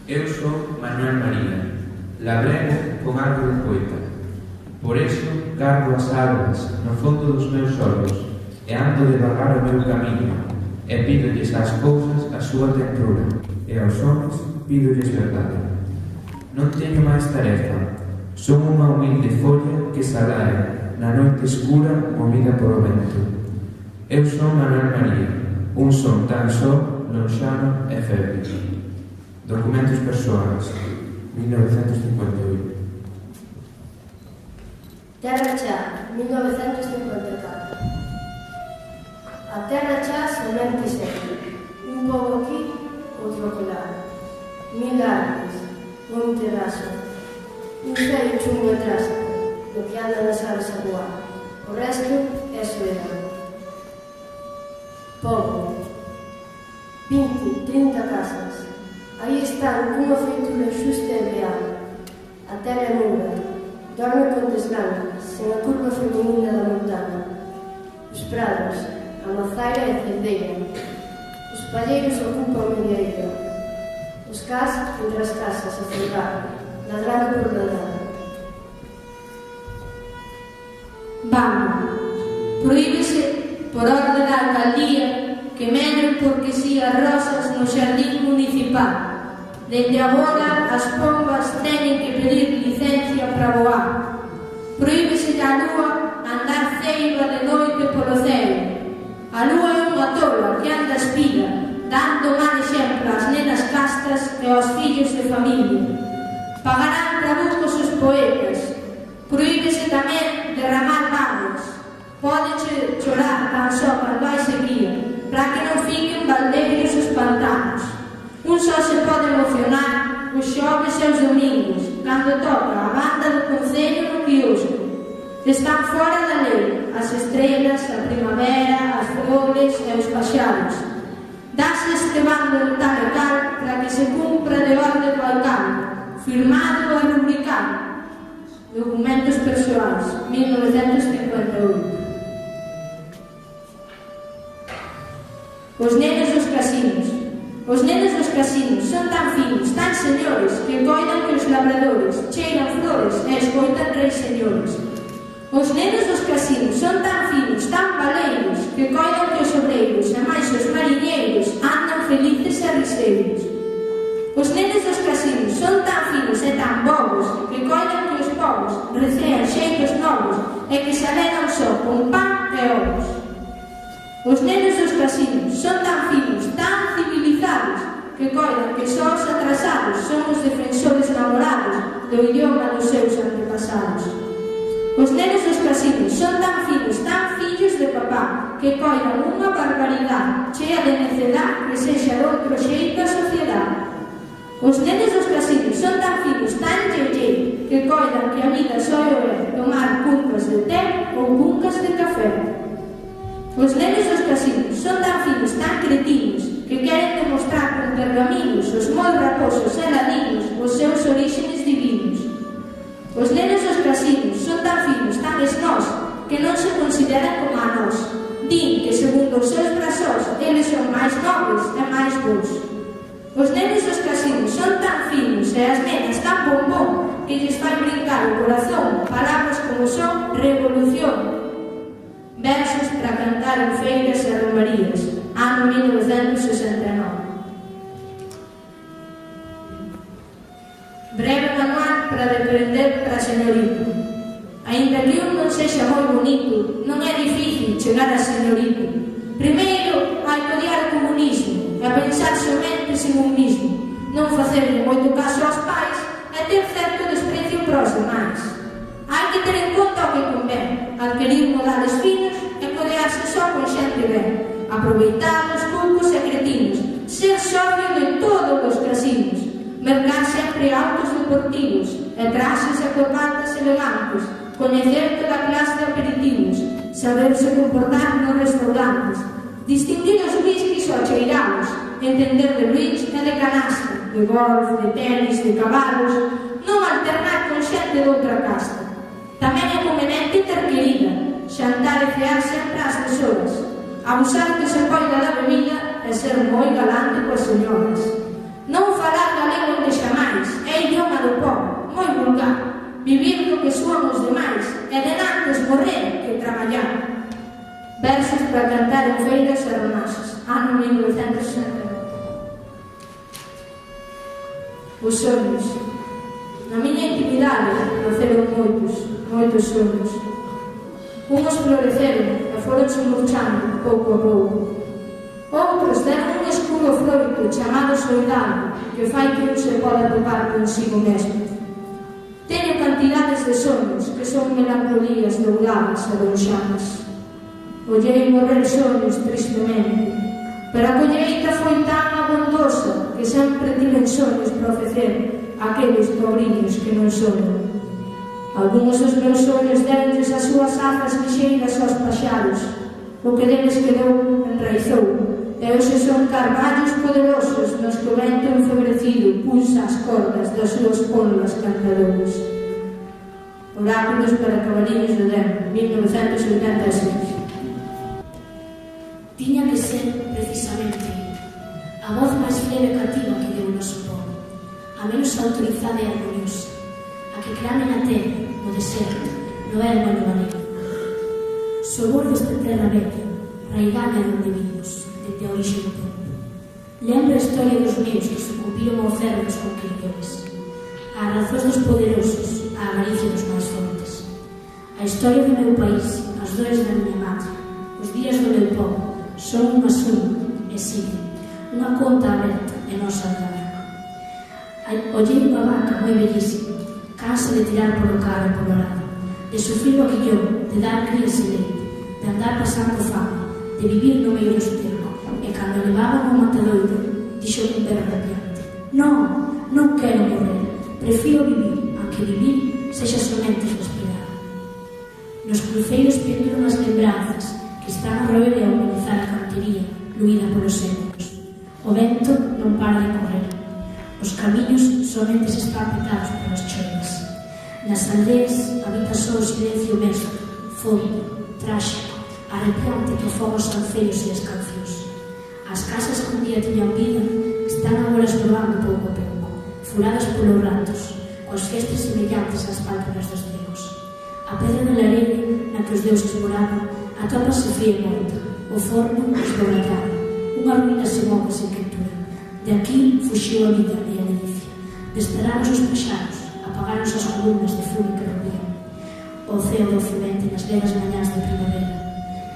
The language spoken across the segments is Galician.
Eu son Manuel María, labrego con algo de poeta. Por eso cargo as almas no fondo dos meus ollos e ando de vagar o meu camiño e pídolles ás cousas a súa tenrura e aos homens pídolles verdade. Non teño máis tarefa, son unha humilde folla que salare na noite escura movida polo vento. Eu son Manuel María, un son tan só, lonxano e feble. Documentos persoais, 1958. Terra Chá, 1954. A terra chá semente sempre, un pouco aquí, outro acolá. 1000 árboles, un terrazo, un feio chungo atrás, do que anda nas aves a voar. O resto é soledade. Pouco, 20, 30 casas. Aí están cunha feitura xusta e real. A terra é nula, dorme con desgana, sen a curva feminina da montana. Os prados, a mazaira e a cerdeira. Os palleiros ocupan media ilha. Os cás entre as casas a folgar, ladrando por ladrando. Vamos, prohíbese por orde da alcaldía que medren porque si as rosas no xardín municipal. Dende agora as pombas teñen que pedir licencia para voar. Prohíbese a lúa andar ceiba de noite polo ceo. A lúa é unha tola que anda espida, dando mal exemplo ás nenas castas e aos fillos de familia. Pagarán trabucos os poetas. Prohíbese tamén derramar mágoas. Pódese chorar tan só cando hai sequía, para que non fiquen baldeiros os pantanos. Un só se pode emocionar os xoves e os domingos, cando toca a banda do Concello no quiosco. Están fora da lei as estrelas, a primavera, as flores e os paxaros. Dáse este bando tal e tal para que se cumpra de orde do alcalde, firmado e rubricado. Documentos persoais, 1958. Os nenos dos casinos. Os nenos dos casinos son tan finos, tan señores, que coidan que os labradores cheiran flores e escoitan reis señores. Os nenos dos casinos son tan finos, tan valeiros, que coidan que os obreiros e máis os mariñeiros andan felices e riseiros. Os nenos dos casinos son tan finos e tan bobos, que coidan que os povos recean xeitos novos e que se alegran só con pan e ovos. Os nenos dos casinos son tan finos, tan civilizados, que coidan que só os atrasados son os defensores namorados do idioma dos seus antepasados. Os nenos dos casinos son tan finos, tan fillos de papá, que coidan unha barbaridade chea de necedad que sexa de outro xeito a sociedade. Os nenos dos casinos son tan finos, tan yeye, que coidan que a vida só é tomar cuncas de té ou cuncas de café. Os nenos dos casinos son tan finos, tan cretinos, que queren demostrar con pergaminos os moi raposos e ladinos os seus orixenes divinos. Os nenos dos casinos son tan finos, tan esnós, que non se consideran como a nós. Din que, segundo os seus brazos, eles son máis nobres e máis bons. Os nenos dos casinos son tan finos e as nenas tan bombón que lles fai brincar o corazón palabras como son revolución. Versos para cantar en feiras e romarías, ano 1969. Breve manual para deprender para señorito. Aínda que un non sexa moi bonito, non é difícil chegar a señorito. Primeiro, hai que odiar o comunismo e a pensar somente en un mismo, non facerle moito caso aos pais e ter certo desprecio para os demais. Hai que ter en conta o que convén, adquirir modales finos e codearse só con xente ben, aproveitar os cucos e cretinos, ser socio de todos os casinos, mercar sempre autos deportivos e traxes e corbatas elegantes, coñecer toda clase de aperitivos, saberse comportar nos restaurantes, distinguir os whiskies ou cheiralos, entender de bridge e de canasta, de golf, de tenis, de cabalos, non alternar con xente de outra casta. Tamén é conveniente ter querida, xantar e cear sempre ás tesoras, abusar que se coida da bebida e ser moi galante coas señoras. Non falar galego onde fixeron feiras e renaxes, ano 1969. Os sonhos. Na miña intimidade naceron moitos sonhos. Uns floreceron e foronse murchando pouco a pouco. Outros deron un escuro froito chamado soidade que fai que un se poda topar consigo mesmo. Teño cantidades de sonhos que son melancolías douradas e donxanas. Ollei morrer sonhos tristemente, pero a colleita foi tan abondosa que sempre tiven sonhos para ofrecer aqueles pobriños que non soñan. Algúns dos meus sonhos deronlles as súas azas lixeiras aos paxaros, o que deles quedou enraizou, e hoxe son carballos poderosos nos que o vento enfebrecido pulsa as cordas das súas ponlas cantadoras. Oráculos para cabaliños de Demo, 1986. Tiña que ser, precisamente, a voz máis fiel e cativa que deu o noso povo, a menos autorizada e armoniosa, a que clame na terra, no deserto, no ermo e no valeo. Sobor desta terra bella, raigada donde vimos, desde a orixe do tempo. Lembra a historia dos meus que sucumpiron ao ferro dos conquistadores, a razóns dos poderosos, a avaricia dos máis fortes. A historia do meu país, as dores da miña madre, os días do meu povo, son unha suma e siguen, unha conta aberta e non saldada. Ollei unha vaca moi bellísima, cansa de tirar polo carro e polo lado, de sufrir o quillón, de dar crías e leite, de andar pasando fame, de vivir no meio do esterco, e cando levaban o matadoiro, dixo con perro rabiante: non quero morrer, prefiro vivir, aunque vivir sexa somente respirar. Nos cruceiros penduran as lembranzas que están a roer e a humanizar a cantería, luída polos séculos. O vento non para de correr. Os camiños somente se están petados polos choives. Nas aldeas habita só o silencio mesmo, fondo, tráxico, arrepiante que afoga os ancellos e as cancións. As casas que un día tiñan vida están agora esbordando pouco a pouco, furadas polos ratos, coas festas semellantes ás pálpebras dos cegos. A pedra da lareira na que os deuses moraban atópase fría morta, o forno esborratado, unha ruína sen obra sen quentura. De aquí fuxiu a vida e a ledicia. Desperaron os paxaros, apagaronse as columnas de fume que rompían. O ceo docemente nas ledas mañás de primavera.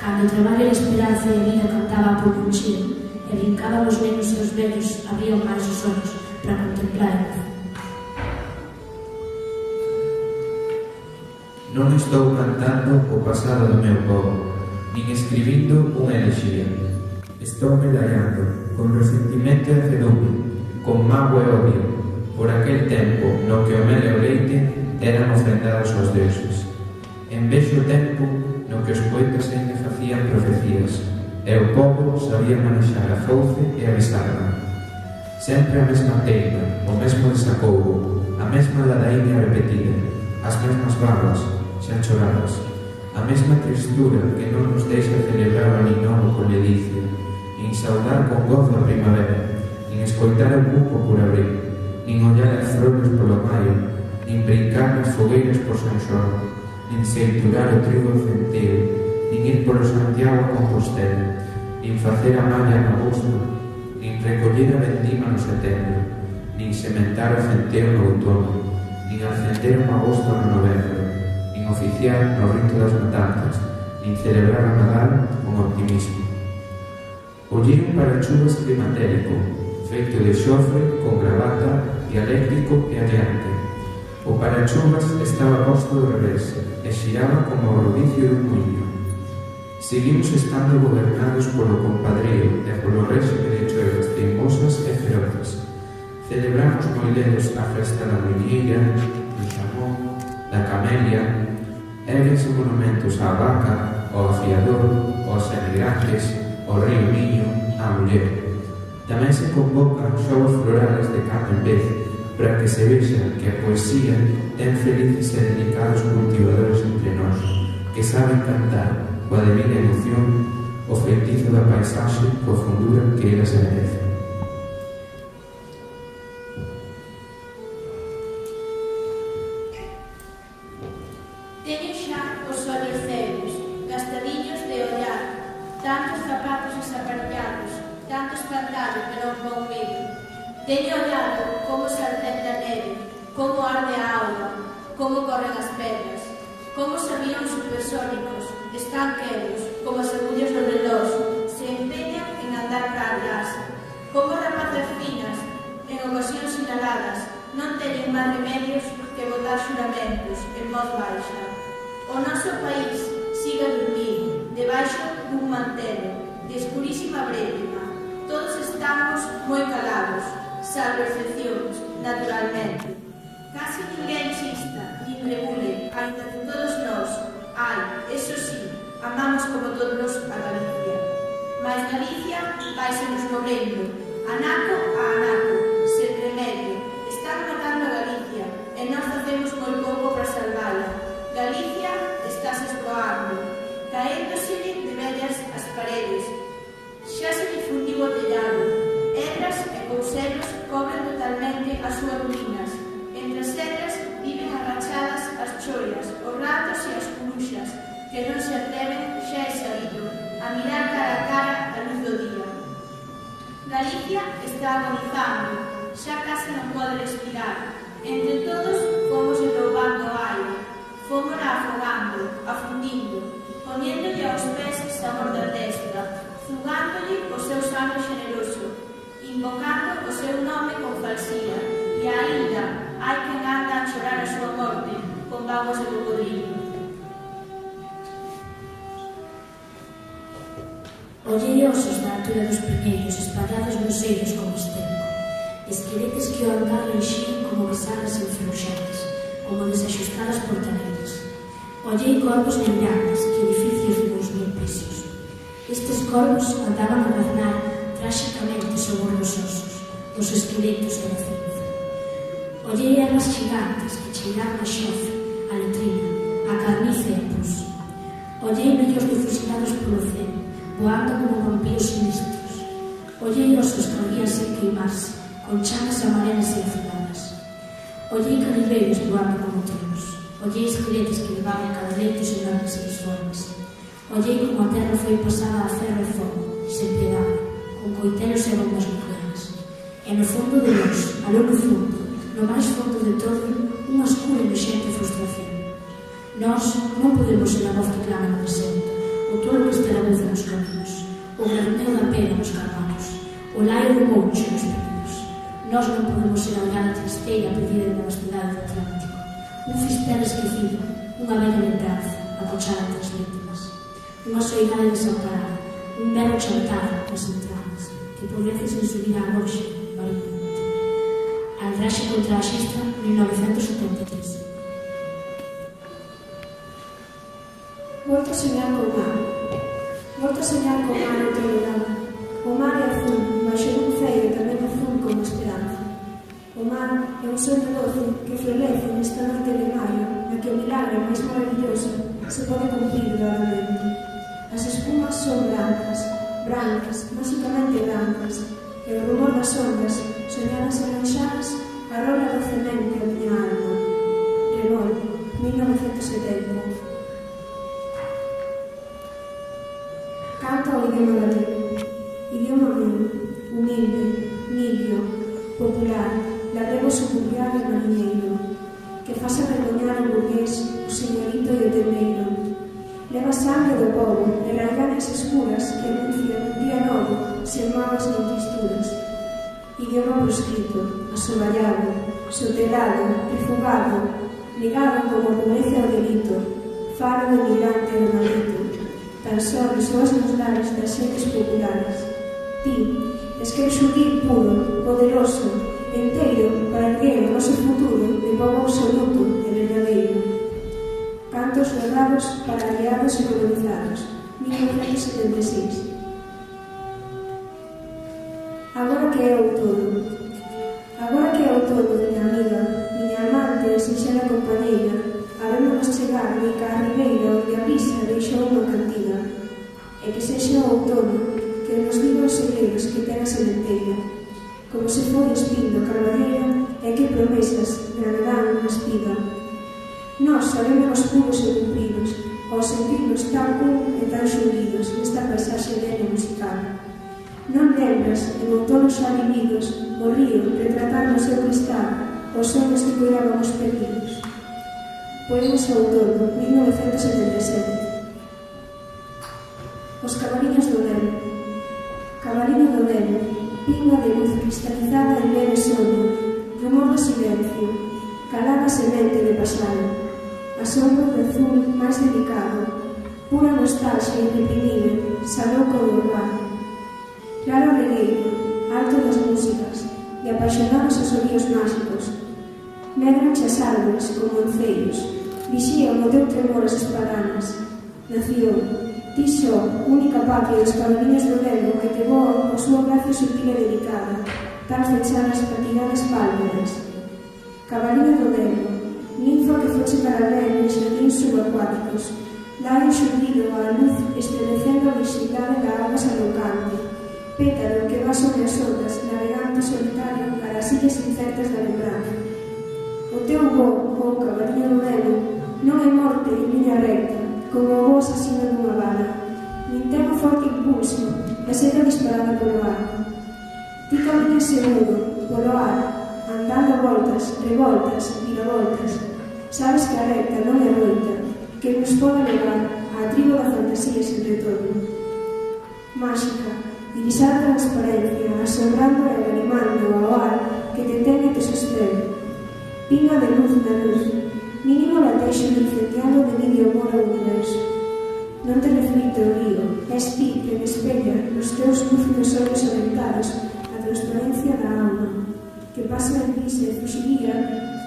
Cando o traballo e a esperanza e a vida cantaba a pulpunchía e brincaban os nenos e os vellos, abrían máis os olhos para contemplar a luz. Non estou cantando o pasado do meu povo, nin escribindo unha elexía. Estou medallando, con resentimento e acedume, con mágoa e odio, por aquel tempo no que o mel e o leite eran ofrendados aos deuses. Envexo o tempo no que os poetas ainda facían profecías, e o povo sabía manexar a fouce e a besarla. Sempre a mesma teima, o mesmo desacougo, a mesma ladaíña repetida, as mesmas barbas, xa choradas, a mesma tristura que non nos deixa celebrar o aninovo con ledicia, nin saudar con gozo a primavera, nin escoitar o buco por abril, nin ollar as flores polo maio, nin brincar nas fogueiras por San Xoán, nin seiturar o trigo centeo, nin ir polo Santiago a Compostela, nin facer a malla en agosto, nin recoller a vendima no setembro, nin sementar o centeo no outono, nin ascender o agosto no novembro, nin oficiar no rito das matanzas, nin celebrar a Nadal con optimismo. Ollei un parachuvas climatérico, feito de xofre, con gravata, dialéctrico e adiante. O parachuvas estaba posto do revés e xiraba como o rodicio dun muiño. Seguimos estando gobernados polo compadrío e polo réxime de choivas teimosas e feroces. Celebramos moi ledos a festa da muñeira, do xamón, da camelia. Erguense monumentos á vaca, ao afiador, aos emigrantes, ao río Miño, á muller. Tamén se convocan xogos florales de cando en vez, para que se vexa que a poesía ten felices e delicados cultivadores entre nós, que saben cantar, coa devida emoción, o feitizo da paisaxe coa fundura que ela se merece. Teño xa os ollos cegos, gastadiños de ollar, tantos zapatos Teño olhado como se arde a neve, como arde a auga, como corren as pedras, como os avións supersónicos están quedos, como as agullas do reloj, se empeñan en andar para atrás, como rapazas finas, en ocasións sinaladas, non teñen máis remedios que botar xuramentos en voz baixa. O noso país sigue a dormir, debaixo dun mantelo, de escurísima brébima. Todos estamos moi calados, salvo excepcións, naturalmente. Casi ninguén chista, nin regule, ainda que todos nós, eso sí, amamos como todos a Galicia. Mas Galicia vaise nos morrendo, anaco a anaco, sen remedio. Están matando a Galicia, e nós facemos moi pouco para salvala. Galicia estáse escoando, caéndoselle de vellas as paredes. Xa se difundiu o tellado, hedras e couselos cobren totalmente as súas ruínas. Entre as hedras viven agachadas as choias, os ratos e as coruxas, que non se atreven, xa é sabido, a mirar cara a cara a luz do día. Galicia está agonizando, xa case non pode respirar. Entre todos fomos roubando o aire, fomos afogando, afundindo, poñéndolle aos pés sabor da testa, zugándolle o seu sangue generoso, invocando o seu nome con falsía, e aínda hai quen anda a chorar a súa morte con vaguas de cocodrilo. Ollei osos da altura dos piñeiros espadados nos seios como esterco, esqueletes que o hangar enxían como besadas enfrouxadas, como desaxustadas portaleiras. Ollei corvos lembrantes que edificios de 2000 pesos. Estes corvos andaban a graznar tráxicamente sobre os osos, os esqueletos da cinza. Ollei ervas gigantes que cheiraban a xofe, a letrina, a carniza e a pus. Ollei mellos de fusilados polo ceo, voando como vampiros sinistros. Ollei osos que habían sen queimarse, con chamas amarelas e afiladas. Ollei caribeiros voando como trinos. Ollei esqueletos que levaban cadaleitos enormes e disformes. Ollei como a terra foi pasada a ferro e fogo, sen piedade, con coitelos e bombas nucleares. E no fondo de nós, aló no fundo, no máis fondo de todo, unha escura e noxente frustración. Nós non podemos ser a voz que clama no deserto, o tolo que estarabuza nos caminos, o graneo da pena nos carvanos, o laio do moncho nos pedidos. Nós non podemos ser a olhada tristeira perdida na vastidade do Atlántico, un fistel esquecido, unha bela lembranza, acochada entre as vítimas, unha soidade desamparada, un belo chantar nas entradas, que por veces en subir a noxe, marinamente. Andraxe contra a xistra, 1973. Volto a soñar co mar. Volto a soñar co mar outro lugar. O mar é azul, baixo dun ceiro tamén azul como esperanza. O mar é un soño doce que florece nesta noite de maio, na que o milagre máis maravilloso se pode cumprir raramente. As espumas son brancas, brancas, máxicamente brancas, e o rumor das ondas, soñadas e lanxadas, arrola docemente a miña alma. Remol, 1970. Canta o idioma galego, idioma meu, humilde, nibio, popular, labrego suburbial e mariñeiro, que faz avergoñar o burgués, o señorito e o tendeiro. Leva sangue do povo e raigadas escuras que anuncian un día novo, sen mágoas nin tristuras. Idioma proscrito, asoballado, soterrado, refugado, ligado como pobreza ao delito, faro do migrante e do maldito. Tan só resoas nos lares das xentes populares. Ti, esqueixudín puro, poderoso, enteiro para erguer o noso futuro de povo absoluto e verdadeiro. Cantos narrados para aliados e colonizados, 1976. Agora que é outono, miña amiga, miña amante e sinxela compañeira, habémonos chegar mica a ribeira onde a brisa deixou unha cantiga, e que sexa o outono que nos diga os segredos que ten a sementeira, como se foi espindo a carballeira e que promesas granarán na espiga. Nós sabémonos puros e cumpridos, ao sentirnos tan un e tan xundidos nesta paisaxe bela musical. Non lembras, en outonos xa vividos, o O río retratar no seu cristal os sonhos que cuidaban os perdidos. Poemas Outono, 1977. Os cabaliños do Delo. Cabaliño do Delo, pinga de luz cristalizada en leve sono, rumor do silencio, calada semente de pasado, asombro de azul máis delicado, pura nostalgia irreprimida, salouco do urbano. Claro regueiro, alto das músicas, e apaixonados os ovíos máxicos. Medran as árbores como enceiros, vixían o teu tremor as espadanas. Nación, ti só, única patria dos cabaliños do Delo que te voan o súa gracia sutil e delicada, tan fechadas fatigadas pálpedas. Cabaliño do Delo, ninfa que foche para ver en xardíns subacuáticos, laio xurdido á luz estremecendo a virxindade da auga salocante, pétalo que va sobre as ondas, navegante solitario para as illas incertas da lembranza. O teu voo, cabaliño do Delo, non é morte en liña recta, como o voo asasino dunha bala, nin ten o forte impulso da seda disparada polo ar. Ti camiñas seguro, polo ar, andando voltas, revoltas, viravoltas. Sabes que a recta non é roita, que nos pode levar á tribo da fantasía sen retorno. Máxica, divisar a transparencia, asombrando e animando ao ar que te ten e te sostén. Pinga de luz na luz, mínimo latexo incendiado de medio amor ao universo. Non te reflite o río, és ti que despella nos teus lúcidos olhos aventados a transparencia da alma, que pasa en ti se fuxiría,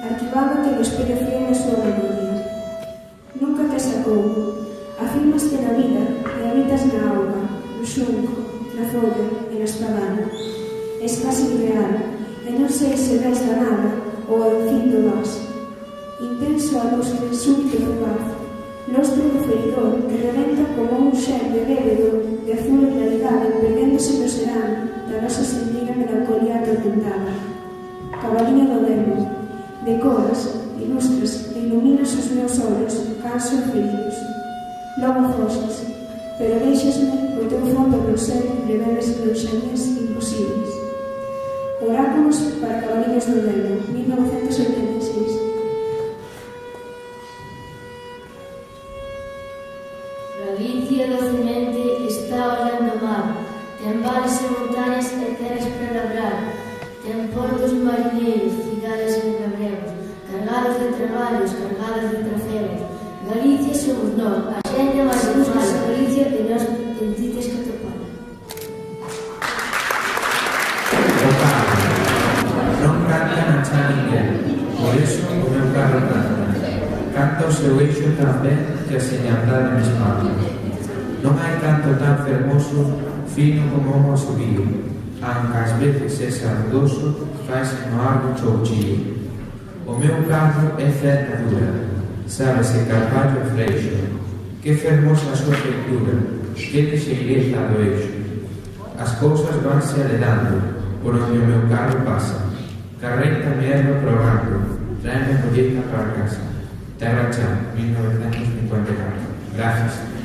arquivándote no espello fiel na súa memoria. Nunca te sacou, afirmaste na vida e habitas na auga, no xunco, na folla e na espadana. És casi irreal, e non sei se ves da nada ou ao fin do vas. Intenso a lustre súbito fugaz, lustre do feridor que reventa como un xerme bébedo de azul e claridade perdéndose no serán da nosa sentida melancolía atormentada. Cabaliño do Delo, decoras, ilustras e iluminas os meus olhos canso e feridos. Logo foxes, pero deixasme o teu fondo rosel de breves lonxanías imposibles. Oráculos para Cabaliños do Delo, 1986. Galicia docemente está ollando o mar, ten vales e montañas e terras para labrar, ten portos mariñeiros, cidades en labregos, cargados de traballos, cargados de trofeos. Galicia somos nós, a xente máis busca a Galicia e nós tentites que atopar. O carro non canta na xa ninguén, por iso o meu carro canta. Canta o seu eixo tan ben que a señaldade me espanta. Non hai canto tan fermoso, fino como un asubío, aunque ás veces é sardoso, faise no árbol chouchío. O meu carro é certa dura, sábese carballo e freixo, que fermosa a súa feitura, que lixeireza do eixo. As cousas vanse aledando, por onde o meu carro pasa, carreta me erva probando, traeme colleita para casa. Terra Chá, 1954. Gracias.